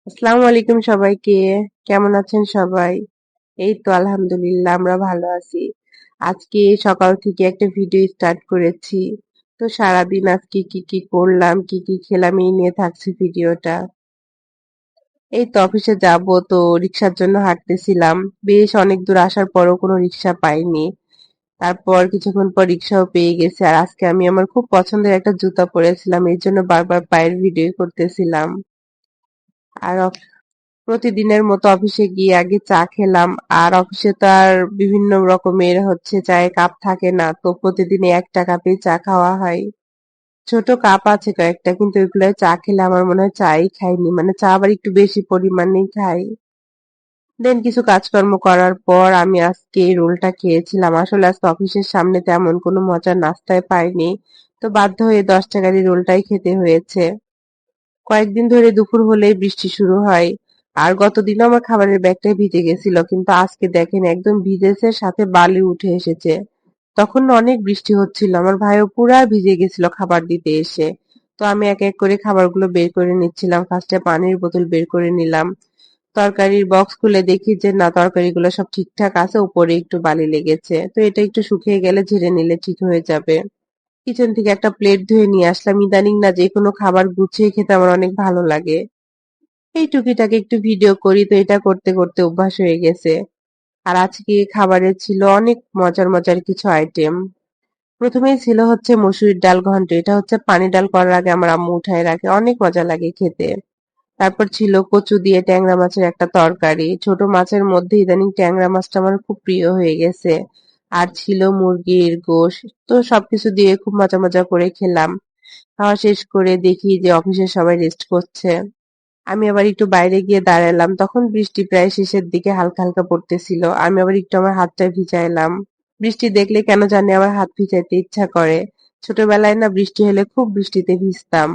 আসসালামু আলাইকুম সবাইকে। কেমন আছেন সবাই? এই তো আলহামদুলিল্লাহ আমরা ভালো আছি। আজকে সকাল থেকে একটা ভিডিও স্টার্ট করেছি। তো সারাদিন আজকে কি কি করলাম, কি কি খেলাম এই নিয়ে থাকছে ভিডিওটা। এই তো অফিসে যাব, তো রিক্সার জন্য হাঁটতেছিলাম। বেশ অনেক দূর আসার পরও কোনো রিক্সা পাইনি। তারপর কিছুক্ষণ পর রিক্সাও পেয়ে গেছে। আর আজকে আমি আমার খুব পছন্দের একটা জুতা পরেছিলাম, এই জন্য বারবার পায়ের ভিডিও করতেছিলাম। আর প্রতিদিনের মতো অফিসে গিয়ে আগে চা খেলাম। আর অফিসে তো আর বিভিন্ন রকমের চায়ের কাপ থাকে না, তো প্রতিদিনে একটা কাপেই চা খাওয়া হয়। ছোট কাপ আছে কয়েকটা, কিন্তু ওইগুলো চা খেলে আমার মনে হয় চাই খাইনি, মানে চা আবার একটু বেশি পরিমাণেই খাই। দেন কিছু কাজকর্ম করার পর আমি আজকে এই রোলটা খেয়েছিলাম। আসলে আজকে অফিসের সামনে তেমন কোনো মজার নাস্তায় পাইনি, তো বাধ্য হয়ে 10 টাকার এই রোলটাই খেতে হয়েছে। কয়েকদিন ধরে দুপুর হলেই বৃষ্টি শুরু হয়। আর গতদিনও আমার খাবারের ব্যাগটাই ভিজে গেছিল, কিন্তু আজকে দেখেন একদম ভিজেছে, সাথে বালি উঠে এসেছে। তখন অনেক বৃষ্টি হচ্ছিল, আমার ভাইও পুরা ভিজে গেছিল খাবার দিতে এসে। তো আমি এক এক করে খাবারগুলো বের করে নিচ্ছিলাম। ফার্স্টে পানির বোতল বের করে নিলাম। তরকারির বক্স খুলে দেখি যে না, তরকারিগুলো সব ঠিকঠাক আছে, উপরে একটু বালি লেগেছে, তো এটা একটু শুকিয়ে গেলে ঝেড়ে নিলে ঠিক হয়ে যাবে। কিচেন থেকে একটা প্লেট ধুয়ে নিয়ে আসলাম। ইদানিং না যে কোনো খাবার গুছিয়ে খেতে আমার অনেক ভালো লাগে। এই টুকিটাকি একটু ভিডিও করি, তো এটা করতে করতে অভ্যাস হয়ে গেছে। আর আজকে খাবারে ছিল অনেক মজার মজার কিছু আইটেম। প্রথমেই ছিল মসুরির ডাল ঘন্ট। এটা পানি ডাল করার আগে আমার আম্মু উঠায় রাখে, অনেক মজা লাগে খেতে। তারপর ছিল কচু দিয়ে ট্যাংরা মাছের একটা তরকারি। ছোট মাছের মধ্যে ইদানিং ট্যাংরা মাছটা আমার খুব প্রিয় হয়ে গেছে। আর ছিল মুরগির গোশত। তো সবকিছু দিয়ে খুব মজা মজা করে খেলাম। খাওয়া শেষ করে দেখি যে অফিসের সবাই রেস্ট করছে। আমি আবার একটু বাইরে গিয়ে দাঁড়ালাম। তখন বৃষ্টি প্রায় শেষের দিকে হালকা হালকা পড়তেছিল। আমি আবার একটু আমার হাতটা ভিজাইলাম। বৃষ্টি দেখলে কেন জানি আমার হাত ভিজাইতে ইচ্ছা করে। ছোটবেলায় না বৃষ্টি হলে খুব বৃষ্টিতে ভিজতাম।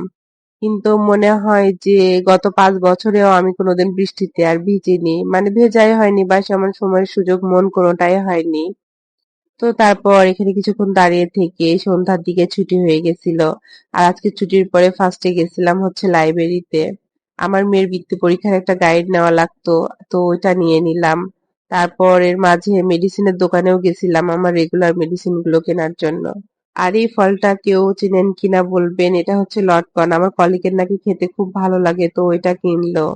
কিন্তু মনে হয় যে গত 5 বছরেও আমি কোনোদিন বৃষ্টিতে আর ভিজিনি। মানে ভেজাই হয়নি, বা এমন সময়ের সুযোগ মন কোনোটাই হয়নি। তো তারপর এখানে কিছুক্ষণ দাঁড়িয়ে থেকে সন্ধ্যার দিকে ছুটি হয়ে গেছিল। আর আজকে ছুটির পরে ফার্স্টে গেছিলাম লাইব্রেরিতে। আমার মেয়ের বৃত্তি পরীক্ষার একটা গাইড নেওয়া লাগতো, তো ওইটা নিয়ে নিলাম। তারপর এর মাঝে মেডিসিনের দোকানেও গেছিলাম আমার রেগুলার মেডিসিন গুলো কেনার জন্য। আর এই ফলটা কেউ চিনেন কিনা বলবেন, এটা লটকন। আমার কলিগের নাকি খেতে খুব ভালো লাগে, তো ওইটা কিনলো।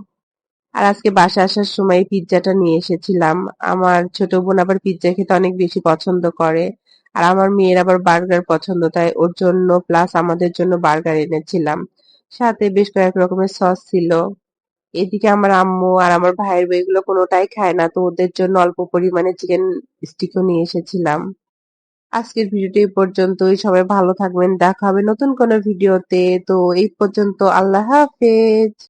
আর আজকে বাসায় আসার সময় পিৎজাটা নিয়ে এসেছিলাম। আমার ছোট বোন আবার পিৎজা খেতে অনেক বেশি পছন্দ করে। আর আমার মেয়ের আবার বার্গার পছন্দ, তাই ওর জন্য প্লাস আমাদের জন্য বার্গার এনেছিলাম। সাথে বেশ কয়েক রকমের সস ছিল। এদিকে আমার আম্মু আর আমার ভাইয়ের এগুলো কোনোটাই খায় না, তো ওদের জন্য অল্প পরিমাণে চিকেন স্টিকও নিয়ে এসেছিলাম। আজকের ভিডিওটি এই পর্যন্তই। সবাই ভালো থাকবেন, দেখা হবে নতুন কোনো ভিডিওতে। তো এই পর্যন্ত, আল্লাহ হাফেজ।